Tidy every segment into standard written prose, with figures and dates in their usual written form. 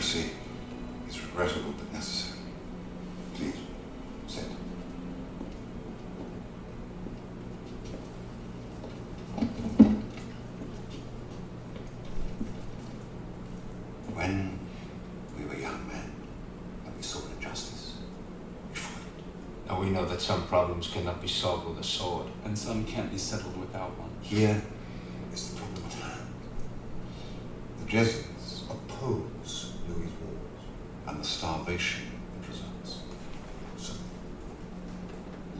secrecy is regrettable but necessary. Please, sit. When we were young men and we sought injustice, we fought it. Now we know that some problems cannot be solved with a sword. And some can't be settled without one. Here is the problem at hand. The Jesuits oppose Louis' wars and the starvation it results. So,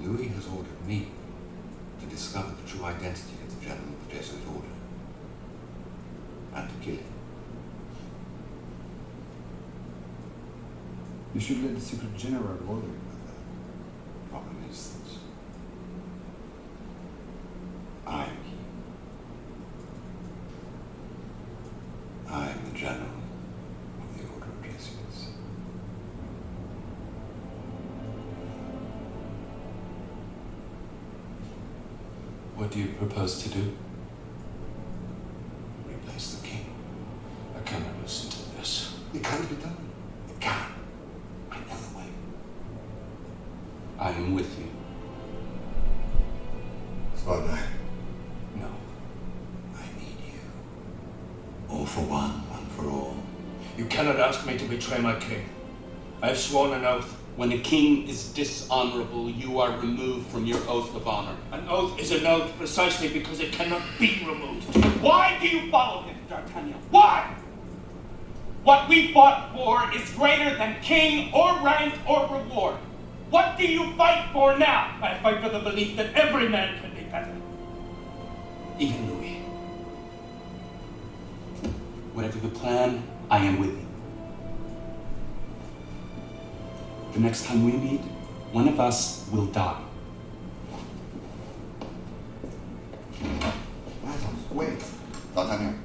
Louis has ordered me to discover the true identity of the general of the Jesuit order and to kill him. You should let the Secret General order. The problem is that I am he. I am the general of the Order of Jesuits. What do you propose to do? Replace the king. I cannot listen to this. It can't be done. It can. I know the way. I am with you. Father, No. I need you. All for one for all. You cannot ask me to betray my king. I have sworn an oath. When a king is dishonorable, you are removed from your oath of honor. An oath is an oath precisely because it cannot be removed. Why do you follow him, D'Artagnan? Why? What we fought for is greater than king or rank or reward. What do you fight for now? I fight for the belief that every man can be better. Even Louis. Whatever the plan, I am with you. The next time we meet, one of us will die. Wait. D'Artagnan.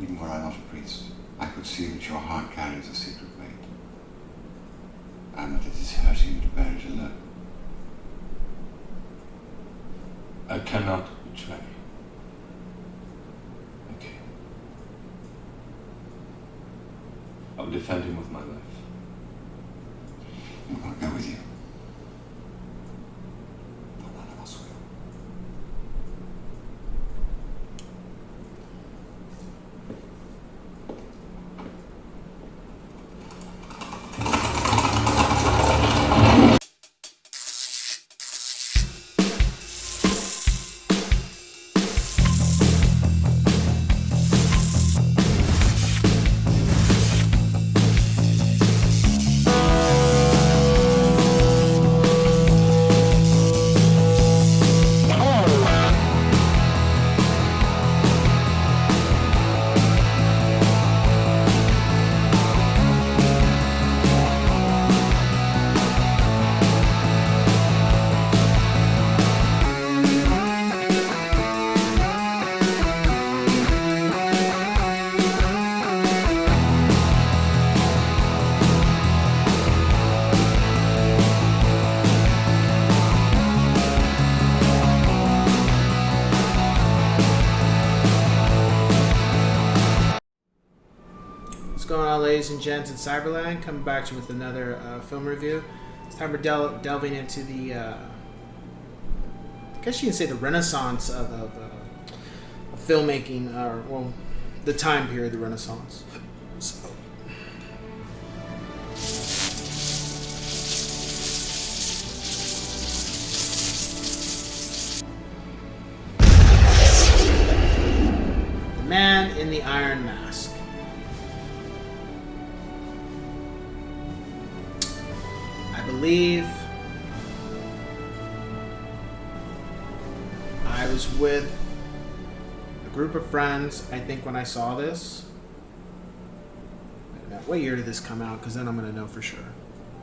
Even were I not a priest, I could see that your heart carries a secret weight. And that it is hurting you to bear it alone. I cannot betray. Okay. I will defend him with my life. I'll go with you. But none of us will. What's going on, ladies and gents in Cyberland? Coming back to you with another film review. This time we're delving into the, I guess you can say the renaissance of filmmaking, or, well, the time period, the Renaissance. So. The Man in the Iron Mask. I believe I was with a group of friends, I think, when I saw this. What year did this come out? Because then I'm going to know for sure.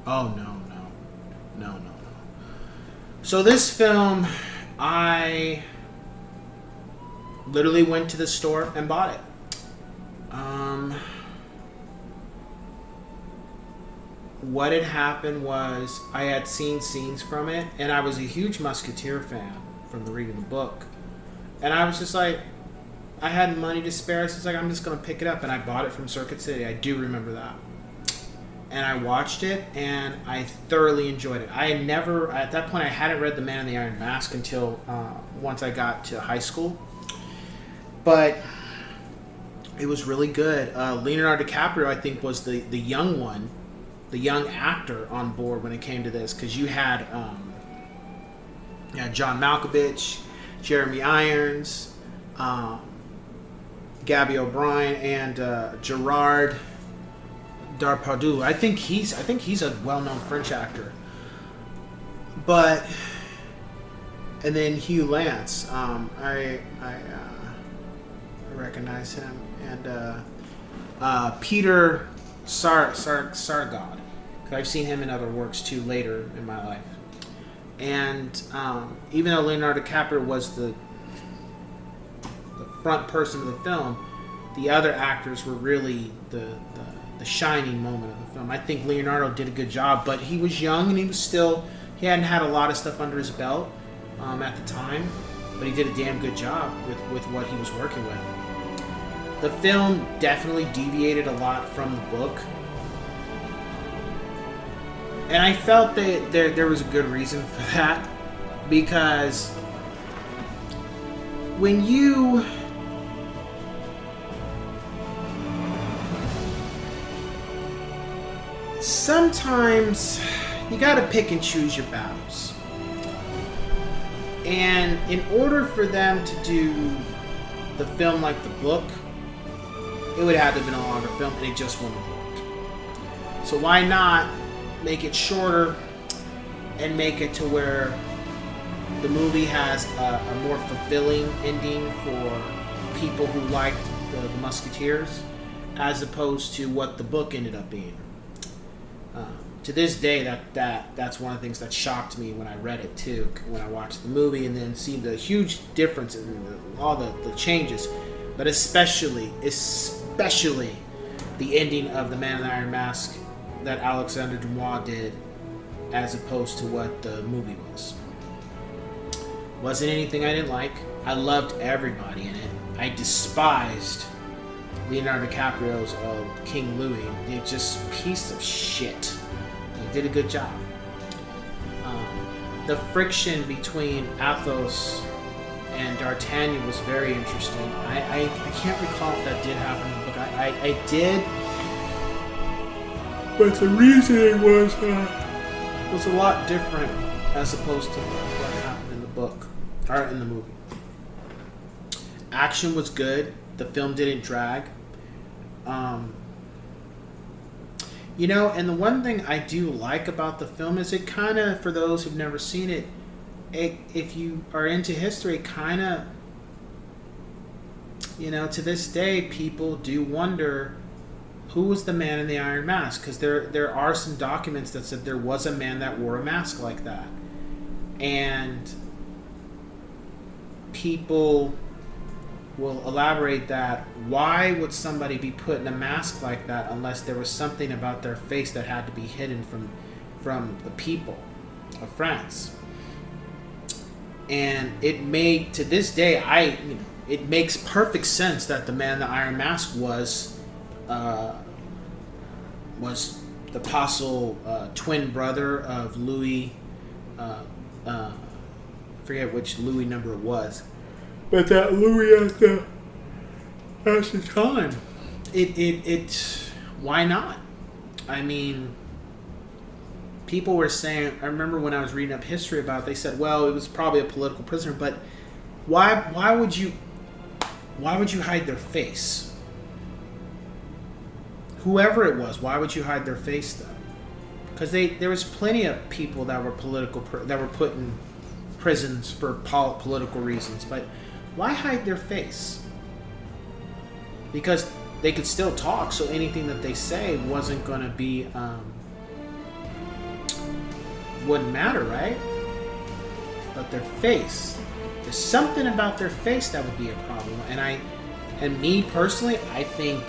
Oh, no. So this film, I literally went to the store and bought it. What had happened was I had seen scenes from it, and I was a huge Musketeer fan from the reading the book. And I was just like, I had money to spare. So I was like, I'm just gonna pick it up, and I bought it from Circuit City. I do remember that. And I watched it, and I thoroughly enjoyed it. I had never, at that point, I hadn't read The Man in the Iron Mask until once I got to high school. But it was really good. Leonardo DiCaprio, I think, was the young one, the young actor on board when it came to this, because you had John Malkovich, Jeremy Irons, Gabby O'Brien, and Gerard Depardieu. I think he's a well-known French actor. But and then Hugh Lance, I recognize him, and Peter Sarsgaard. I've seen him in other works too later in my life. And even though Leonardo DiCaprio was the front person of the film, the other actors were really the shining moment of the film. I think Leonardo did a good job, but he was young and he hadn't had a lot of stuff under his belt at the time, but he did a damn good job with what he was working with. The film definitely deviated a lot from the book, and I felt that there was a good reason for that, because when you sometimes you gotta pick and choose your battles. And in order for them to do the film like the book, it would have to have been a longer film, and it just wouldn't have worked. So why not make it shorter and make it to where the movie has a more fulfilling ending for people who liked the Musketeers, as opposed to what the book ended up being. To this day, that's one of the things that shocked me when I read it too, when I watched the movie, and then see the huge difference in all the changes, but especially the ending of The Man in the Iron Mask that Alexander Dumas did, as opposed to what the movie was. Wasn't anything I didn't like. I loved everybody in it. I despised Leonardo DiCaprio's King Louis. He's just a piece of shit. He did a good job. The friction between Athos and D'Artagnan was very interesting. I can't recall if that did happen in the book. I did, but the reasoning was a lot different as opposed to what happened in the book or in the movie. Action was good. The film didn't drag. And the one thing I do like about the film is it kind of, for those who've never seen it, if you are into history, it kind of, to this day, people do wonder who was the man in the Iron Mask, because there are some documents that said there was a man that wore a mask like that, and people will elaborate that why would somebody be put in a mask like that unless there was something about their face that had to be hidden from the people of France. And it made, to this day, it makes perfect sense that the man in the Iron Mask was the possible twin brother of Louis. I forget which Louis number it was, but that Louis at the time, it why not? I mean, people were saying, I remember when I was reading up history about it, they said, well, it was probably a political prisoner, but why would you hide their face? Whoever it was, why would you hide their face though? Because there was plenty of people that were that were put in prisons for political reasons, but why hide their face? Because they could still talk, so anything that they say wasn't going to be wouldn't matter, right? But their face, there's something about their face that would be a problem. And me personally, I think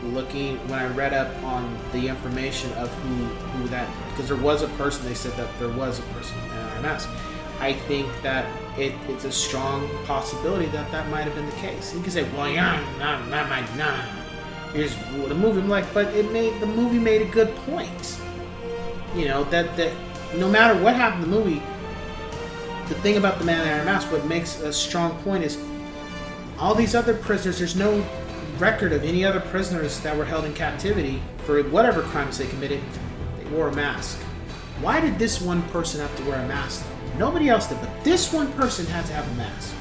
looking, when I read up on the information of who that, because there was a person, they said that there was a person in Iron Mask. I think that it's a strong possibility that that might have been the case. You can say, well, yeah, nah. Here's the movie. I'm like, but the movie made a good point. You know, that no matter what happened in the movie, the thing about the Man in the Iron Mask, what makes a strong point is all these other prisoners, there's no record of any other prisoners that were held in captivity for whatever crimes they committed. They wore a mask. Why did this one person have to wear a mask? Nobody else did, but this one person had to have a mask.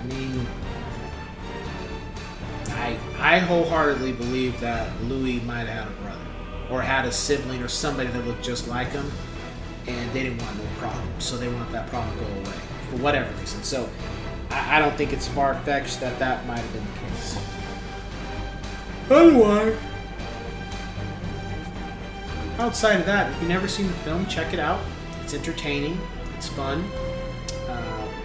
I mean, I wholeheartedly believe that Louis might have had a brother, or had a sibling, or somebody that looked just like him, and they didn't want no problem, so they want that problem to go away for whatever reason. So I don't think it's far-fetched that that might have been the case. Otherwise, outside of that, if you've never seen the film, check it out. It's entertaining. It's fun.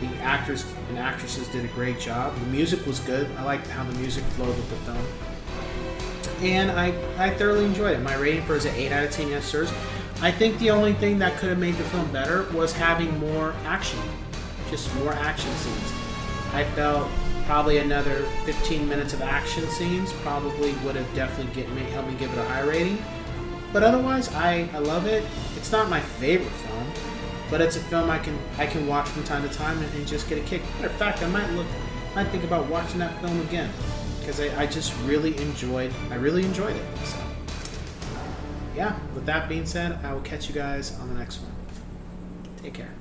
The actors and actresses did a great job. The music was good. I liked how the music flowed with the film. And I thoroughly enjoyed it. My rating for it is an 8 out of 10 yes sirs. I think the only thing that could have made the film better was having more action. Just more action scenes. I felt probably another 15 minutes of action scenes probably would have definitely helped me give it a high rating. But otherwise, I love it. It's not my favorite film, but it's a film I can watch from time to time and just get a kick. Matter of fact, I might think about watching that film again because I just really enjoyed it. So, yeah. With that being said, I will catch you guys on the next one. Take care.